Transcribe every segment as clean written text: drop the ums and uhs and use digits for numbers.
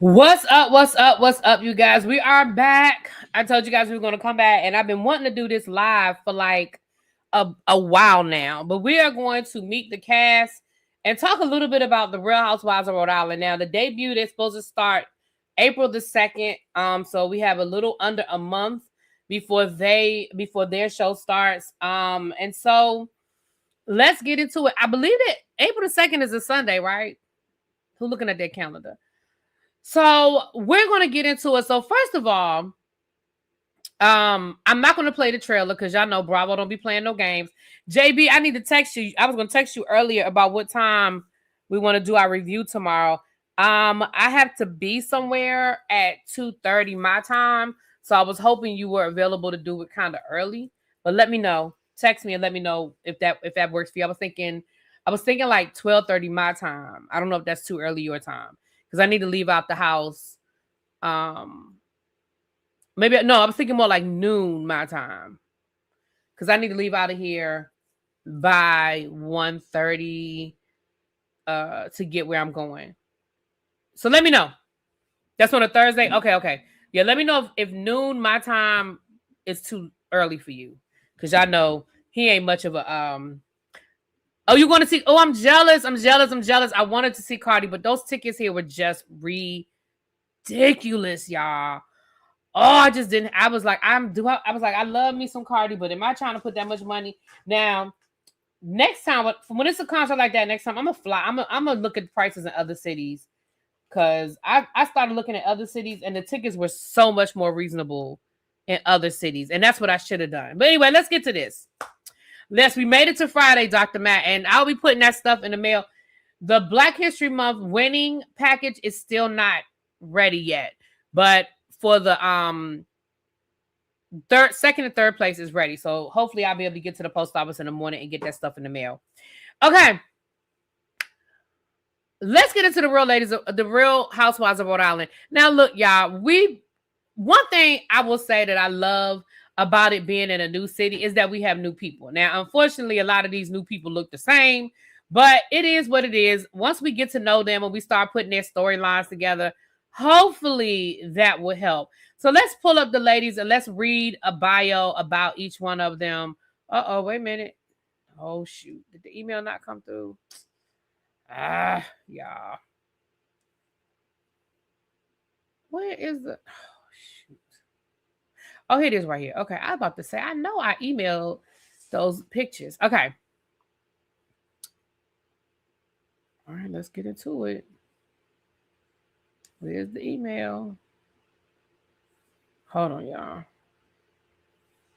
What's up? What's up? What's up, you guys? We are back. I told you guys we were going to come back, and I've been wanting to do this live for like a while now. But we are going to meet the cast and talk a little bit about the Real Housewives of Rhode Island. Now, the debut is supposed to start April the 2nd. So we have a little under a month before their show starts. And so let's get into it. I believe that April the 2nd is a Sunday, right? Who's looking at their calendar? So we're going to get into it. So first of all, I'm not going to play the trailer because y'all know Bravo don't be playing no games. JB, I need to text you. I was going to text you earlier about what time we want to do our review tomorrow. I have to be somewhere at 2:30 my time. So I was hoping you were available to do it kind of early. But let me know. Text me and let me know if that works for you. I was thinking like 12:30 my time. I don't know if that's too early your time. Because I need to leave out the house. I was thinking more like noon my time. Because I need to leave out of here by 1:30 to get where I'm going. So let me know. That's on a Thursday? Okay. Yeah, let me know if noon my time is too early for you. Because y'all know he ain't much of a... Oh, you want to see? Oh, I'm jealous. I wanted to see Cardi, but those tickets here were just ridiculous, y'all. Oh, I just didn't. I was like, I love me some Cardi, but am I trying to put that much money? Now, next time, when it's a concert like that, next time I'm gonna fly. I'm gonna look at prices in other cities because I started looking at other cities and the tickets were so much more reasonable in other cities, and that's what I should have done. But anyway, let's get to this. Yes, we made it to Friday, Dr. Matt, and I'll be putting that stuff in the mail. The Black History Month winning package is still not ready yet, but for the second and third place is ready. So hopefully I'll be able to get to the post office in the morning and get that stuff in the mail. Okay. Let's get into the Real Housewives of Rhode Island. Now, look, y'all, one thing I will say that I love about it being in a new city is that we have new people. Now, unfortunately, a lot of these new people look the same, but it is what it is. Once we get to know them and we start putting their storylines together, hopefully that will help. So let's pull up the ladies and let's read a bio about each one of them. Uh-oh, wait a minute. Oh, shoot. Did the email not come through? Y'all. Where is the... Oh, here it is right here. Okay, I was about to say, I know I emailed those pictures. Okay. All right, let's get into it. Where's the email? Hold on, y'all.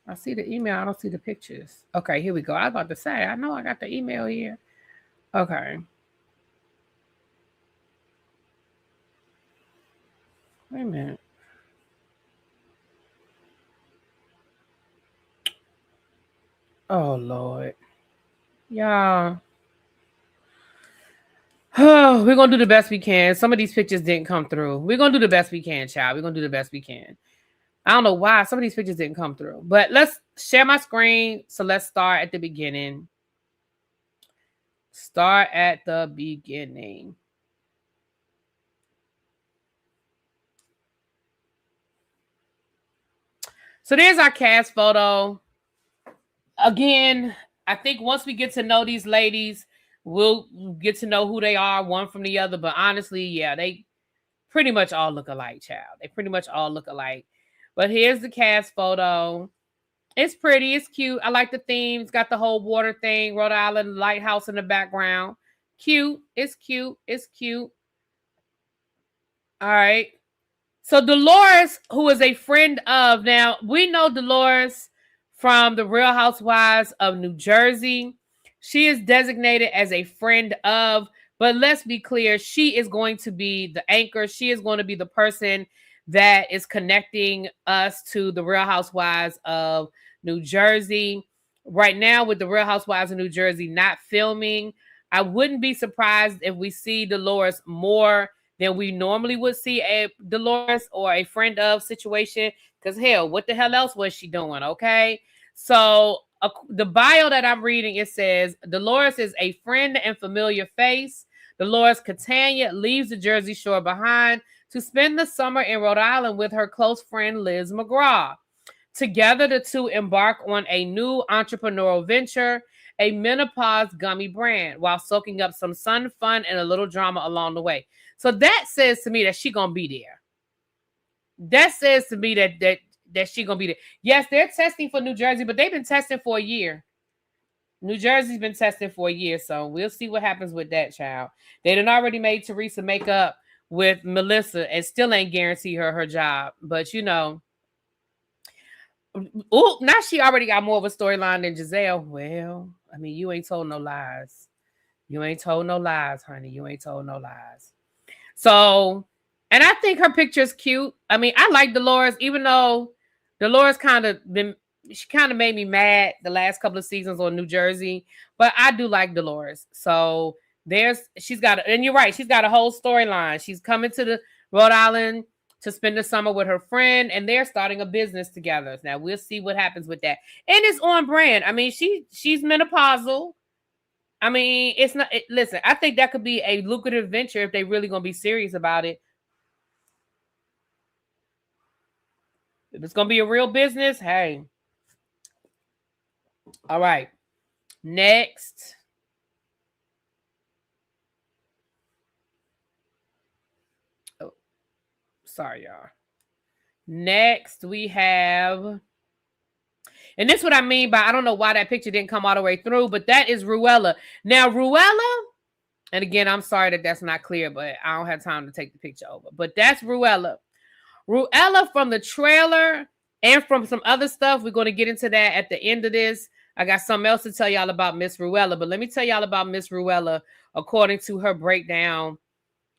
I see the email. I don't see the pictures. Okay, here we go. I was about to say, I know I got the email here. Okay. Wait a minute. Oh, Lord. Y'all. Oh, we're going to do the best we can. Some of these pictures didn't come through. We're going to do the best we can, child. We're going to do the best we can. I don't know why some of these pictures didn't come through. But let's share my screen. So let's start at the beginning. Start at the beginning. So there's our cast photo. Again, I think once we get to know these ladies, we'll get to know who they are, one from the other. But honestly, yeah, they pretty much all look alike, child. They pretty much all look alike. But here's the cast photo. It's pretty. It's cute. I like the theme. It's got the whole water thing, Rhode Island lighthouse in the background. Cute. It's cute. It's cute. All right. So Dolores, who is a friend of, now we know Dolores from the Real Housewives of New Jersey. She is designated as a friend of, but let's be clear, she is going to be the anchor. She is going to be the person that is connecting us to the Real Housewives of New Jersey. Right now, with the Real Housewives of New Jersey not filming, I wouldn't be surprised if we see Dolores more than we normally would see a Dolores or a friend of situation. Because hell, what the hell else was she doing? Okay. So the bio that I'm reading, it says Dolores is a friend and familiar face. Dolores Catania leaves the Jersey Shore behind to spend the summer in Rhode Island with her close friend Liz McGraw. Together, the two embark on a new entrepreneurial venture, a menopause gummy brand, while soaking up some sun, fun, and a little drama along the way. So that says to me that she gonna be there. That says to me that she gonna be there. Yes, they're testing for New Jersey, but they've been testing for a year. New Jersey's been testing for a year, so we'll see what happens with that child. They done already made Teresa make up with Melissa and still ain't guarantee her job. But you know, oh, now she already got more of a storyline than Giselle. Well, I mean, you ain't told no lies. You ain't told no lies, honey. You ain't told no lies. So, and I think her picture is cute. I mean, I like Dolores, even though Dolores she kind of made me mad the last couple of seasons on New Jersey, but I do like Dolores. So she's got, and you're right, she's got a whole storyline. She's coming to the Rhode Island to spend the summer with her friend, and they're starting a business together. Now we'll see what happens with that. And it's on brand. I mean, she's menopausal. I mean, it's not. Listen, I think that could be a lucrative venture if they really gonna be serious about it. If it's gonna be a real business, hey. All right. Next. Oh, sorry, y'all. Next, we have, and this is what I mean by I don't know why that picture didn't come all the way through, but that is Ruella. Now, Ruella, and again, I'm sorry that that's not clear, but I don't have time to take the picture over. But that's Ruella. Ruella from the trailer and from some other stuff. We're going to get into that at the end of this. I got something else to tell y'all about Miss Ruella, but let me tell y'all about Miss Ruella according to her breakdown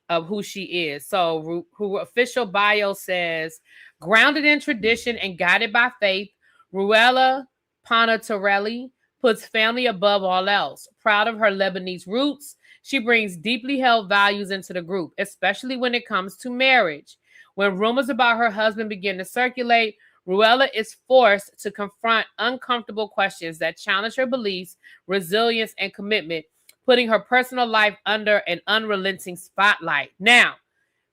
of who she is. So her official bio says, grounded in tradition and guided by faith, Ruella Pontarelli puts family above all else. Proud of her Lebanese roots, she brings deeply held values into the group, especially when it comes to marriage. When rumors about her husband begin to circulate, Ruella is forced to confront uncomfortable questions that challenge her beliefs, resilience, and commitment, putting her personal life under an unrelenting spotlight. Now,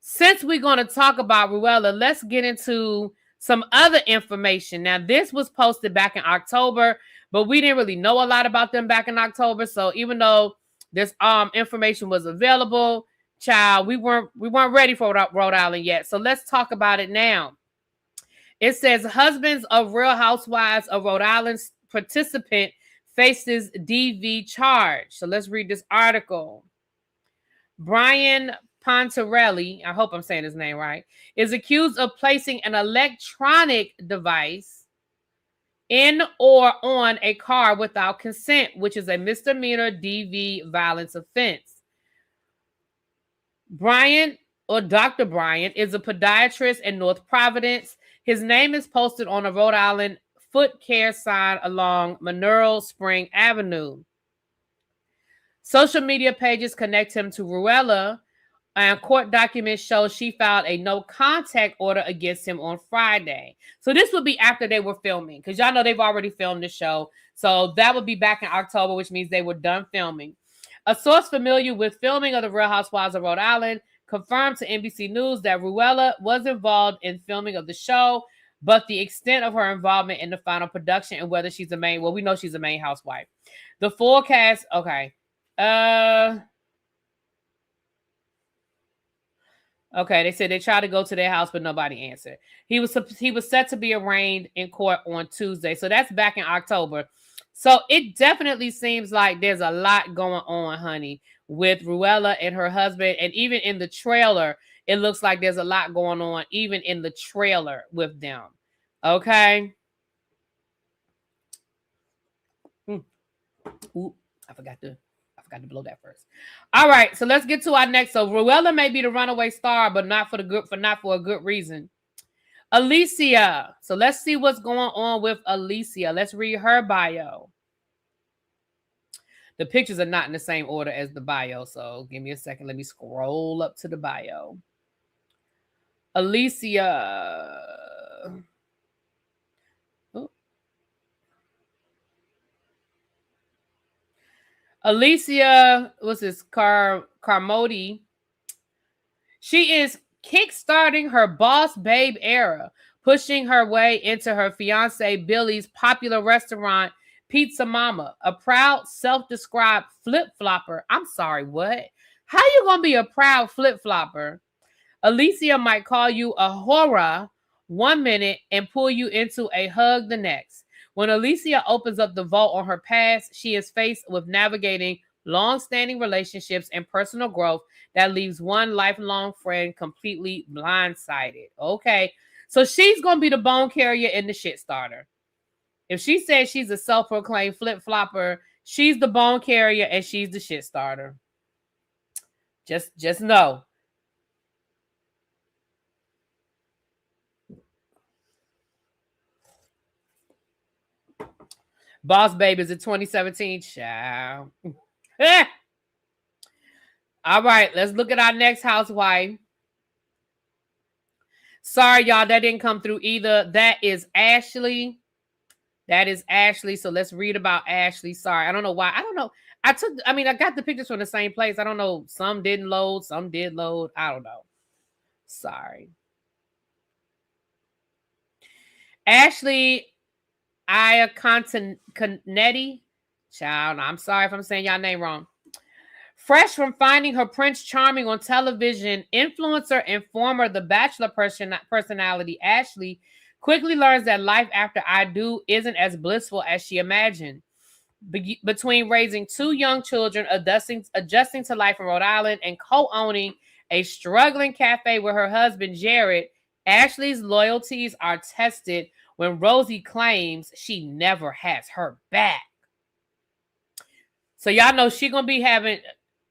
since we're going to talk about Ruella, let's get into some other information. Now, this was posted back in October, but we didn't really know a lot about them back in October. So even though this information was available, child, we weren't ready for Rhode Island yet. So let's talk about it now. It says husbands of Real Housewives of Rhode Island participant faces DV charge. So let's read this article. Brian Pontarelli, I hope I'm saying his name right, is accused of placing an electronic device in or on a car without consent, which is a misdemeanor DV violence offense. Brian, or Dr. Brian, is a podiatrist in North Providence. His name is posted on a Rhode Island foot care sign along Mineral Spring Avenue. Social media pages connect him to Ruella, and court documents show she filed a no contact order against him on Friday. So this would be after they were filming, because y'all know they've already filmed the show. So that would be back in October, which means they were done filming. A source familiar with filming of the Real Housewives of Rhode Island confirmed to NBC News that Ruella was involved in filming of the show, but the extent of her involvement in the final production and whether she's a main, well, we know she's a main housewife. The full cast, okay. Okay, they said they tried to go to their house, but nobody answered. He was set to be arraigned in court on Tuesday. So that's back in October. So it definitely seems like there's a lot going on, honey, with Ruella and her husband. And even in the trailer, it looks like there's a lot going on, even in the trailer with them. Okay. Ooh, I forgot to blow that first. All right, so let's get to our next. So Ruella may be the runaway star, but not for a good reason. Alisia. So let's see what's going on with Alisia. Let's read her bio. The pictures are not in the same order as the bio, so give me a second. Let me scroll up to the bio. Alisia. Oh. Alisia, what's this? Carmody. She is kickstarting her boss babe era, pushing her way into her fiance Billy's popular restaurant, Pizza Mama, a proud self-described flip-flopper. I'm sorry, what? How you gonna be a proud flip-flopper? Alicia might call you a horror one minute and pull you into a hug the next. When Alicia opens up the vault on her past, she is faced with navigating long-standing relationships and personal growth that leaves one lifelong friend completely blindsided. Okay, so she's going to be the bone carrier and the shit starter. If she says she's a self-proclaimed flip-flopper, she's the bone carrier and she's the shit starter. Just know. Boss Babe is a 2017 child. All right, let's look at our next housewife. Sorry, y'all, that didn't come through either. That is Ashley. That is Ashley. So let's read about Ashley. Sorry, I don't know why. I don't know. I got the pictures from the same place. I don't know. Some didn't load. Some did load. I don't know. Sorry. Ashley Iaconnetti. Child, I'm sorry if I'm saying y'all name wrong. Fresh from finding her Prince Charming on television, influencer and former The Bachelor personality Ashley quickly learns that life after I Do isn't as blissful as she imagined. Between raising two young children, adjusting to life in Rhode Island, and co-owning a struggling cafe with her husband, Jared, Ashley's loyalties are tested when Rosie claims she never has her back. So y'all know she gonna be having...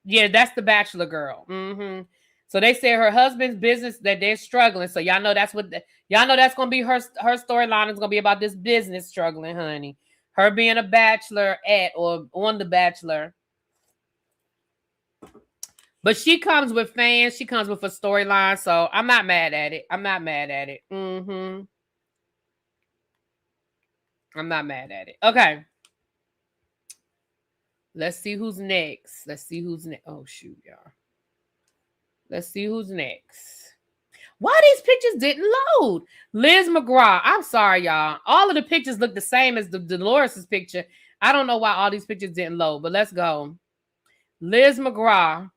Yeah, that's the Bachelor girl. Mm-hmm. So they say her husband's business that they're struggling. So y'all know that's what y'all know that's gonna be her storyline is gonna be about this business struggling, honey. Her being a bachelor at or on The Bachelor. But she comes with fans. She comes with a storyline. So I'm not mad at it. I'm not mad at it. Mm-hmm. I'm not mad at it. Okay. Let's see who's next. Let's see who's next. Oh, shoot, y'all. Let's see who's next. Why these pictures didn't load? Liz McGraw. I'm sorry, y'all. All of the pictures look the same as the Dolores' picture. I don't know why all these pictures didn't load, but let's go. Liz McGraw.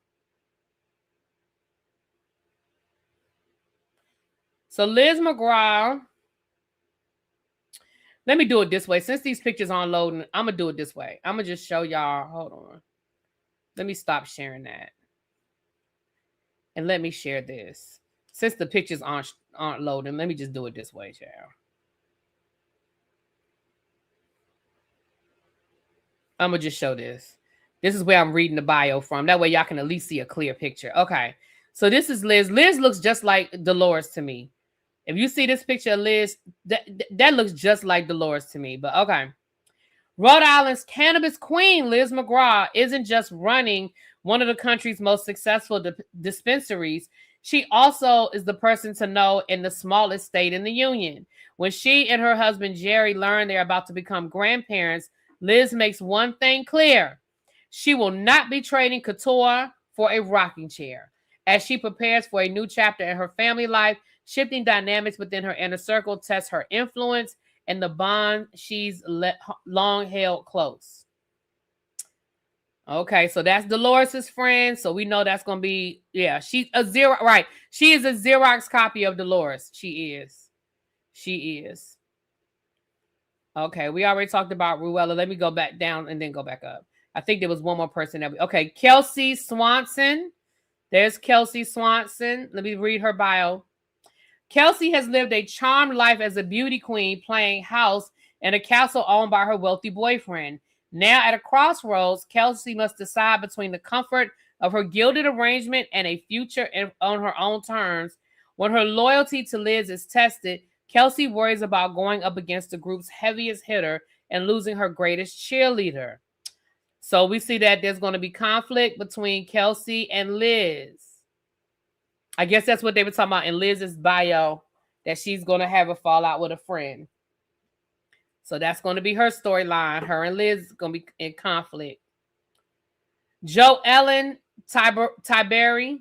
So Liz McGraw. Let me do it this way. Since these pictures aren't loading, I'm going to do it this way. I'm going to just show y'all. Hold on. Let me stop sharing that. And let me share this. Since the pictures aren't loading, let me just do it this way, child. I'm going to just show this. This is where I'm reading the bio from. That way y'all can at least see a clear picture. Okay. So this is Liz. Liz looks just like Dolores to me. If you see this picture of Liz, that looks just like Dolores to me. But okay. Rhode Island's cannabis queen, Liz McGraw, isn't just running one of the country's most successful dispensaries. She also is the person to know in the smallest state in the union. When she and her husband, Jerry, learn they're about to become grandparents, Liz makes one thing clear. She will not be trading couture for a rocking chair. As she prepares for a new chapter in her family life, shifting dynamics within her inner circle tests her influence and the bond she's long held close. Okay, so that's Dolores' friend. So we know that's going to be, yeah, she's a Xerox, right. She is a Xerox copy of Dolores. She is. She is. Okay, we already talked about Ruella. Let me go back down and then go back up. I think there was one more person that okay, Kelsey Swanson. There's Kelsey Swanson. Let me read her bio. Kelsey has lived a charmed life as a beauty queen, playing house in a castle owned by her wealthy boyfriend. Now at a crossroads, Kelsey must decide between the comfort of her gilded arrangement and a future on her own terms. When her loyalty to Liz is tested, Kelsey worries about going up against the group's heaviest hitter and losing her greatest cheerleader. So we see that there's going to be conflict between Kelsey and Liz. I guess that's what they were talking about in Liz's bio, that she's going to have a fallout with a friend. So that's going to be her storyline. Her and Liz are going to be in conflict. Joe Ellen Tiberi.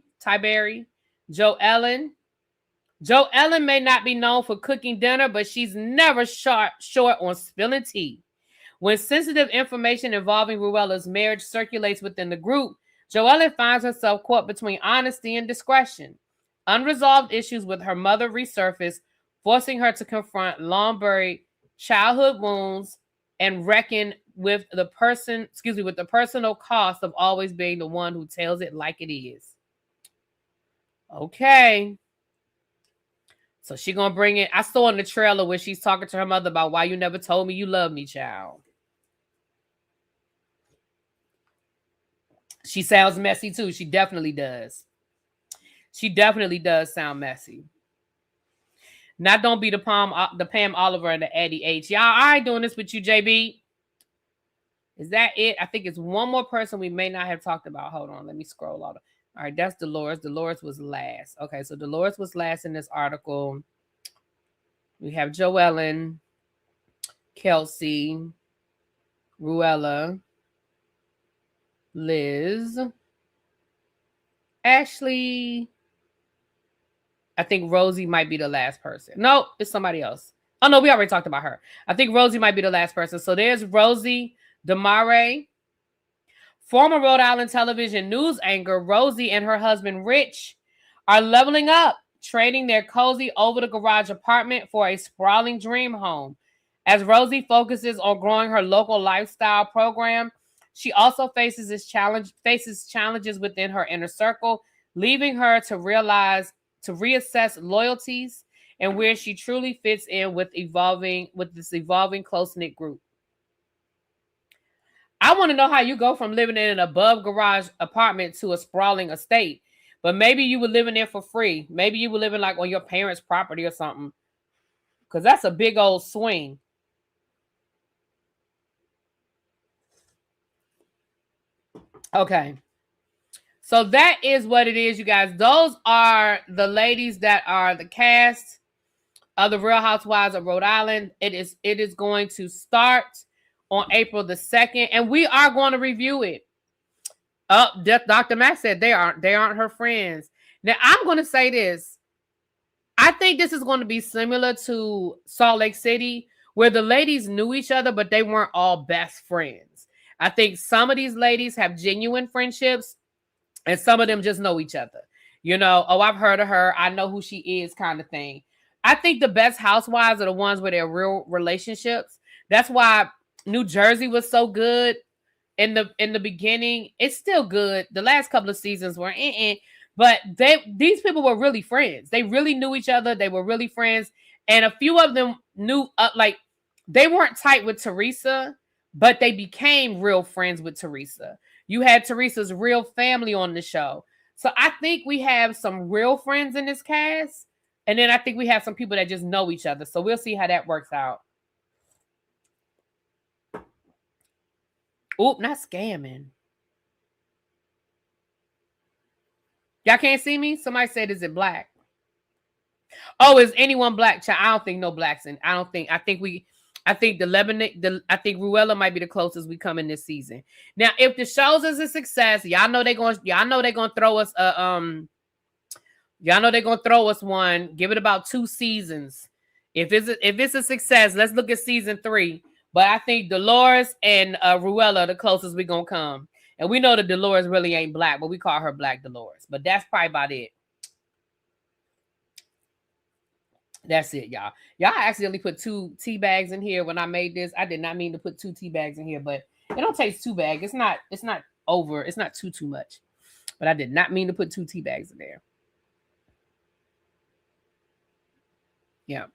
Joe Ellen Joe Ellen may not be known for cooking dinner, but she's never short on spilling tea. When sensitive information involving Ruella's marriage circulates within the group, Joellen finds herself caught between honesty and discretion. Unresolved issues with her mother resurface, forcing her to confront long-buried childhood wounds and reckon with the personal cost of always being the one who tells it like it is. Okay. So she gonna bring it. I saw in the trailer where she's talking to her mother about why you never told me you love me, child. She sounds messy too. She definitely does. She definitely does sound messy. Now don't be the Pam Oliver and the Eddie H. Y'all, I ain't doing this with you, JB. Is that it? I think it's one more person we may not have talked about. Hold on, let me scroll all. All right, that's Dolores. Dolores was last. Okay, so Dolores was last in this article. We have Joellen, Kelsey, Ruella, Liz, Ashley. I think Rosie might be the last person. No, it's somebody else. Oh, no, we already talked about her. I think Rosie might be the last person. So there's Rosie DeMare. Former Rhode Island television news anchor Rosie and her husband Rich are leveling up, trading their cozy over-the-garage apartment for a sprawling dream home. As Rosie focuses on growing her local lifestyle program, she also faces challenges within her inner circle, leaving her to reassess loyalties and where she truly fits in with this evolving close-knit group. I want to know how you go from living in an above garage apartment to a sprawling estate. But maybe you were living there for free. Maybe you were living like on your parents' property or something. Because that's a big old swing. Okay. So that is what it is, you guys. Those are the ladies that are the cast of the Real Housewives of Rhode Island. It is going to start on April the 2nd, and we are going to review it. Dr. Matt said they aren't her friends. Now, I'm going to say this. I think this is going to be similar to Salt Lake City, where the ladies knew each other, but they weren't all best friends. I think some of these ladies have genuine friendships, and some of them just know each other. You know, oh, I've heard of her. I know who she is, kind of thing. I think the best housewives are the ones where they're real relationships. That's why New Jersey was so good in the beginning. It's still good. The last couple of seasons were but these people were really friends. They really knew each other. They were really friends. And a few of them knew, like, they weren't tight with Teresa, but they became real friends with Teresa. You had Teresa's real family on the show. So I think we have some real friends in this cast. And then I think we have some people that just know each other. So we'll see how that works out. Oop, not scamming. Y'all can't see me? Somebody said, is it black? Oh, is anyone black? I don't think no blacks in. I think the Lebanon, I think Ruella might be the closest we come in this season. Now, if the shows is a success, y'all know they're gonna throw us one. Give it about 2 seasons. If it's a success, let's look at season 3. But I think Dolores and Ruella are the closest we're gonna come. And we know that Dolores really ain't black, but we call her Black Dolores. But that's probably about it. That's it, y'all. Y'all accidentally put 2 tea bags in here when I made this. I did not mean to put 2 tea bags in here, but it don't taste too bad. It's not over. It's not too much. But I did not mean to put 2 tea bags in there. Yeah.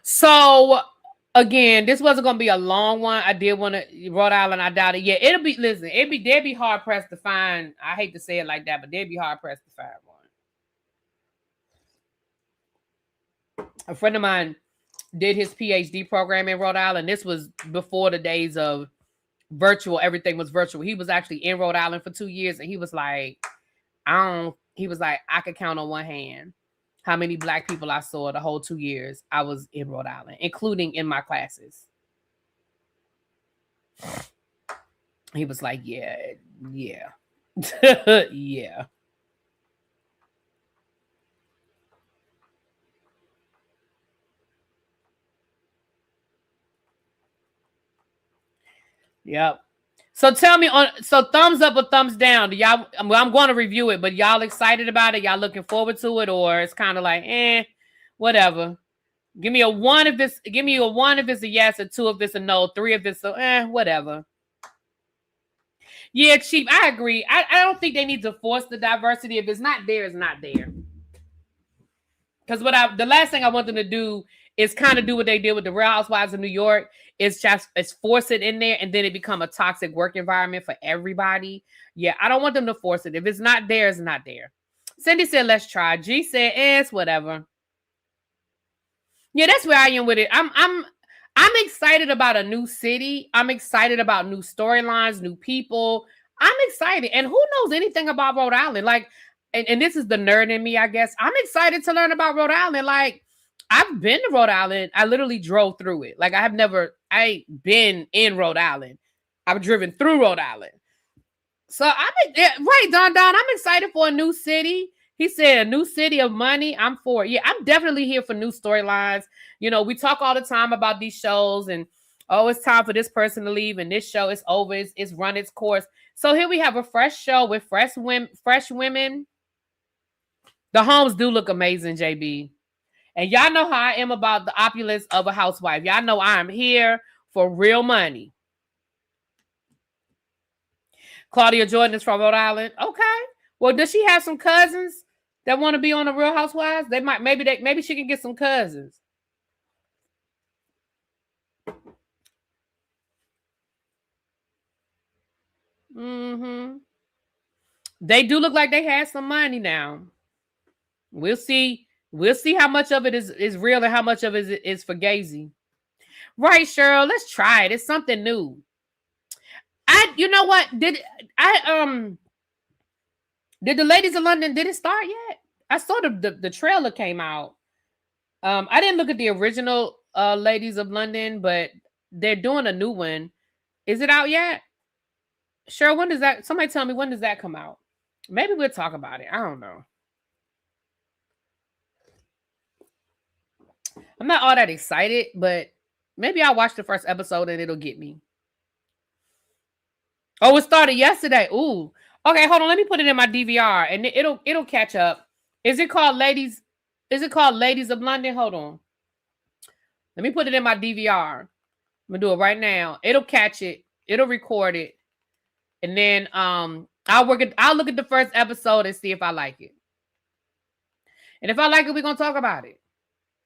So again, this wasn't gonna be a long one. I did want to Rhode Island. I doubt it. Yeah, they'd be hard pressed to find. I hate to say it like that, but they'd be hard pressed to find one. A friend of mine did his PhD program in Rhode Island. This was before the days of virtual. Everything was virtual. He was actually in Rhode Island for 2 years, and he was like, I could count on one hand how many black people I saw the whole 2 years I was in Rhode Island, including in my classes. He was like, yeah. Yeah. Yep. So tell me so thumbs up or thumbs down. Do y'all I'm going to review it, but y'all excited about it? Y'all looking forward to it, or it's kind of like, whatever. Give me a one if it's a yes, a two if it's a no, three if it's a whatever. Yeah, cheap. I agree. I don't think they need to force the diversity. If it's not there, it's not there. Because the last thing I want them to do is kind of do what they did with the Real Housewives of New York. It's force it in there, and then it become a toxic work environment for everybody. Yeah, I don't want them to force it. If it's not there, it's not there. Cindy said, let's try. G said, it's whatever. Yeah, that's where I am with it. I'm excited about a new city. I'm excited about new storylines, new people. I'm excited. And who knows anything about Rhode Island? Like, and this is the nerd in me, I guess. I'm excited to learn about Rhode Island. Like, I've been to Rhode Island. I literally drove through it. Like, I ain't been in Rhode Island. I've driven through Rhode Island. So right, Don. I'm excited for a new city. He said a new city of money. I'm for it. Yeah, I'm definitely here for new storylines. You know, we talk all the time about these shows and it's time for this person to leave and this show is over. It's run its course. So here we have a fresh show with fresh women. The homes do look amazing, JB. And y'all know how I am about the opulence of a housewife. Y'all know I am here for real money. Claudia Jordan is from Rhode Island. Okay. Well, does she have some cousins that want to be on the Real Housewives? Maybe she can get some cousins. Mm-hmm. They do look like they had some money now. We'll see. We'll see how much of it is real and how much of it is fugazi. Right, Cheryl. Let's try it. It's something new. You know what? Did the Ladies of London, did it start yet? I saw the trailer came out. I didn't look at the original Ladies of London, but they're doing a new one. Is it out yet? Cheryl, when does that? Somebody tell me, when does that come out? Maybe we'll talk about it. I don't know. I'm not all that excited, but maybe I'll watch the first episode and it'll get me. Oh, it started yesterday. Ooh. Okay, hold on. Let me put it in my DVR and it'll catch up. Is it called Ladies of London? Hold on. Let me put it in my DVR. I'm gonna do it right now. It'll catch it. It'll record it. And then I'll look at the first episode and see if I like it. And if I like it, we're gonna talk about it.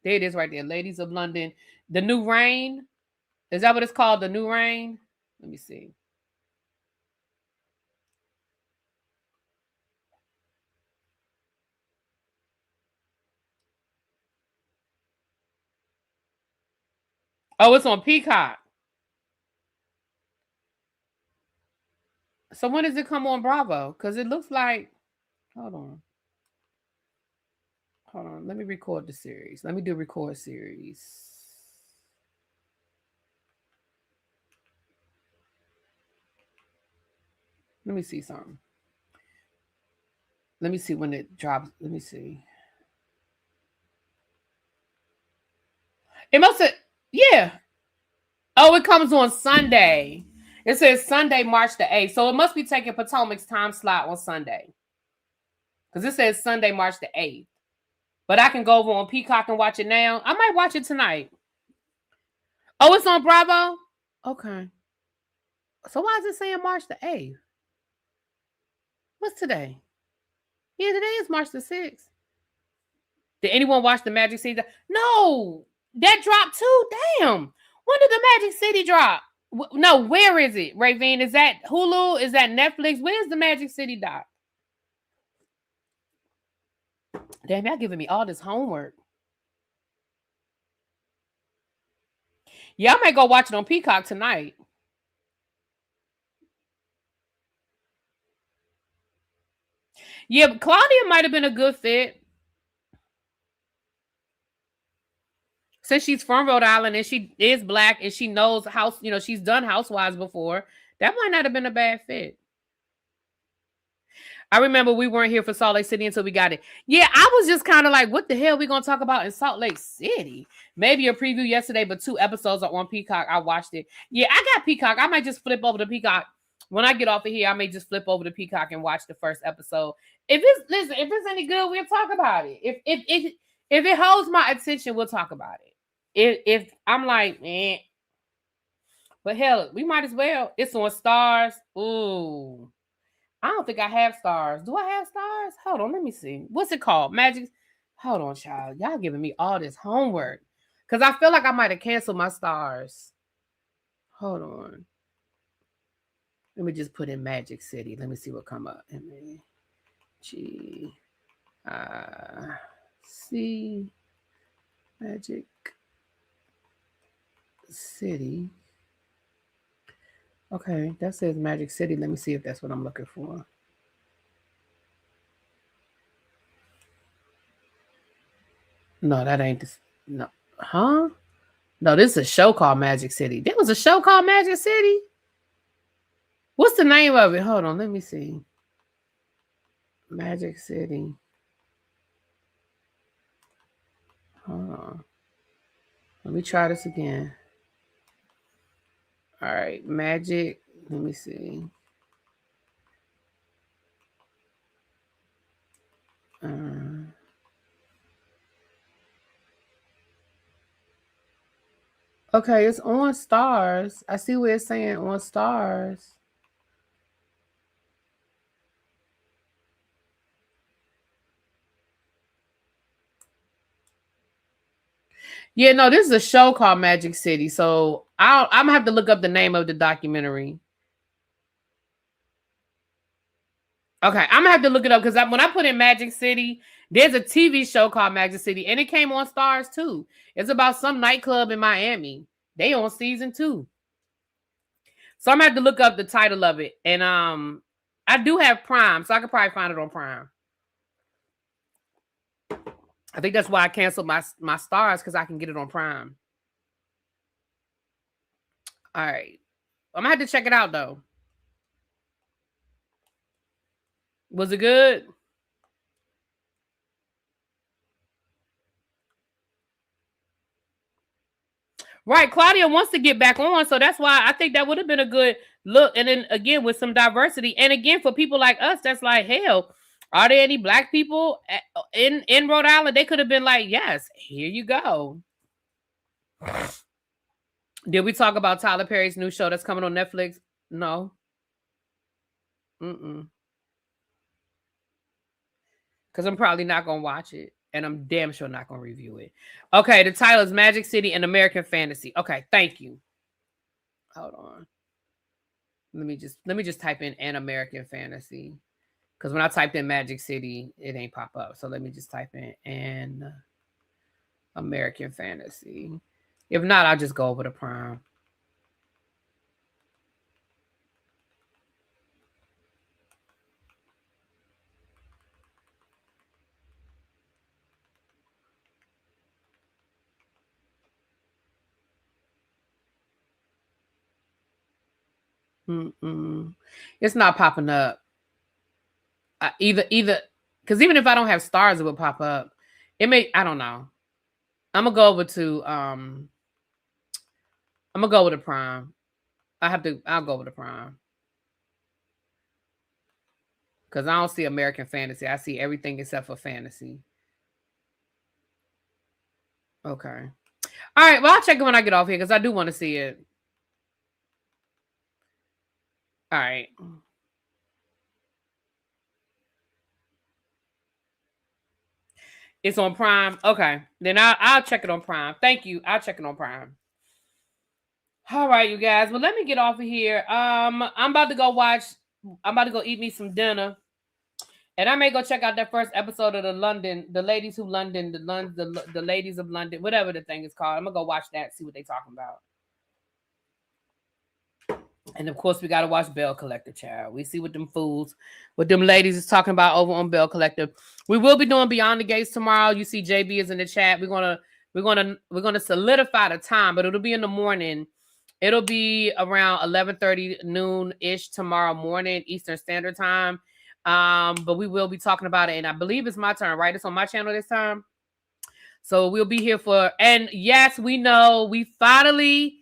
There it is right there. Ladies of London. The New Reign. Is that what it's called? The New Reign? Let me see. Oh, it's on Peacock. So when does it come on Bravo? Because it looks like, hold on. Let me record the series. Let me do record series. Let me see something. Let me see when it drops. Let me see. It must have, yeah. Oh, it comes on Sunday. It says Sunday, March the 8th. So it must be taking Potomac's time slot on Sunday. Because it says Sunday, March the 8th. But I can go over on Peacock and watch it now. I might watch it tonight. Oh, it's on Bravo? Okay. So why is it saying March the 8th? What's today? Yeah, today is March the 6th. Did anyone watch the Magic City? No, that dropped too. Damn. When did the Magic City drop? No, where is it, Ravine? Is that Hulu? Is that Netflix? Where's the Magic City doc? Damn, y'all giving me all this homework. Yeah, I might go watch it on Peacock tonight. Yeah, but Claudia might have been a good fit. Since she's from Rhode Island and she is Black and she knows she's done Housewives before, that might not have been a bad fit. I remember we weren't here for Salt Lake City until we got it. Yeah, I was just kind of like, what the hell we going to talk about in Salt Lake City? Maybe a preview yesterday, but 2 episodes are on Peacock. I watched it. Yeah, I got Peacock. I might just flip over to Peacock. When I get off of here, I may just flip over to Peacock and watch the first episode. If it's any good, we'll talk about it. If it holds my attention, we'll talk about it. If I'm like, eh. But hell, we might as well. It's on Stars. Ooh. I don't think I have Stars. Do I have Stars? Hold on, let me see. What's it called? Magic? Hold on, child. Y'all giving me all this homework. Because I feel like I might have canceled my Stars. Hold on. Let me just put in Magic City. Let me see what come up. M-A-G-I-C Magic City. Okay, that says Magic City. Let me see if that's what I'm looking for. No, that ain't this. No. Huh? No, this is a show called Magic City. There was a show called Magic City? What's the name of it? Hold on, let me see. Magic City. Hold on. Let me try this again. All right, Magic. Let me see. Okay, it's on Stars. I see where it's saying on Stars. Yeah, no, this is a show called Magic City. So I'm gonna have to look up the name of the documentary. Okay, I'm gonna have to look it up because when I put in Magic City, there's a TV show called Magic City, and it came on Stars too. It's about some nightclub in Miami. They on season 2. So I'm gonna have to look up the title of it. And I do have Prime, so I could probably find it on Prime. I think that's why I canceled my Stars, because I can get it on Prime. All right. I'm gonna have to check it out though. Was it good? Right, Claudia wants to get back on, so that's why I think that would have been a good look. And then again, with some diversity, and again for people like us, that's like, hell, are there any black people in Rhode Island? They could have been like, yes, here you go. Did we talk about Tyler Perry's new show that's coming on Netflix? No. Because I'm probably not gonna watch it. And I'm damn sure not going to review it. Okay, the title is Magic City and American Fantasy. Okay, thank you. Hold on. Let me just type in An American Fantasy. Because when I typed in Magic City, it ain't pop up. So let me just type in An American Fantasy. If not, I'll just go over to Prime. It's not popping up. Either because even if I don't have Stars, it will pop up. It may, I don't know. I'm gonna go over to I'm gonna go over to Prime. I'll go over to Prime. Because I don't see American Fantasy. I see everything except for fantasy. Okay. All right. Well, I'll check it when I get off here because I do want to see it. All right. It's on Prime. Okay. Then I'll check it on Prime. Thank you. I'll check it on Prime. All right, you guys. Well, let me get off of here. I'm about to go eat me some dinner. And I may go check out that first episode of the Ladies Who London, the Ladies of London, whatever the thing is called. I'm gonna go watch that, see what they're talking about. And of course, we gotta watch Bell Collector, child. We see what them ladies is talking about over on Bell Collector. We will be doing Beyond the Gates tomorrow. You see, JB is in the chat. We're gonna solidify the time, but it'll be in the morning. It'll be around 11:30 noon ish tomorrow morning Eastern Standard Time. But we will be talking about it, and I believe it's my turn, right? It's on my channel this time. So we'll be here for, and yes, we know we finally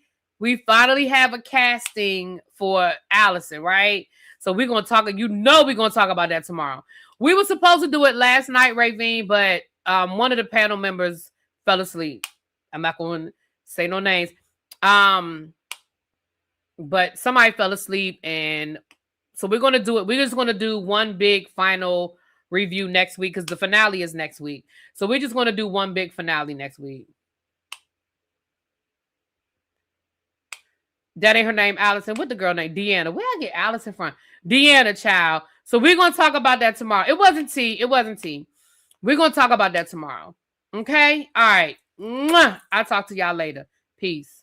have a casting for Allison, right? So we're gonna talk, we're gonna talk about that tomorrow. We were supposed to do it last night, Ravine, but one of the panel members fell asleep. I'm not gonna say no names. But somebody fell asleep, and so we're gonna do it. We're just gonna do one big final review next week because the finale is next week. So we're just gonna do one big finale next week. That ain't her name, Allison. What the girl named Deanna? Where I get Allison from? Deanna, child. So we're gonna talk about that tomorrow. It wasn't tea. We're gonna talk about that tomorrow. Okay. All right. I'll talk to y'all later. Peace.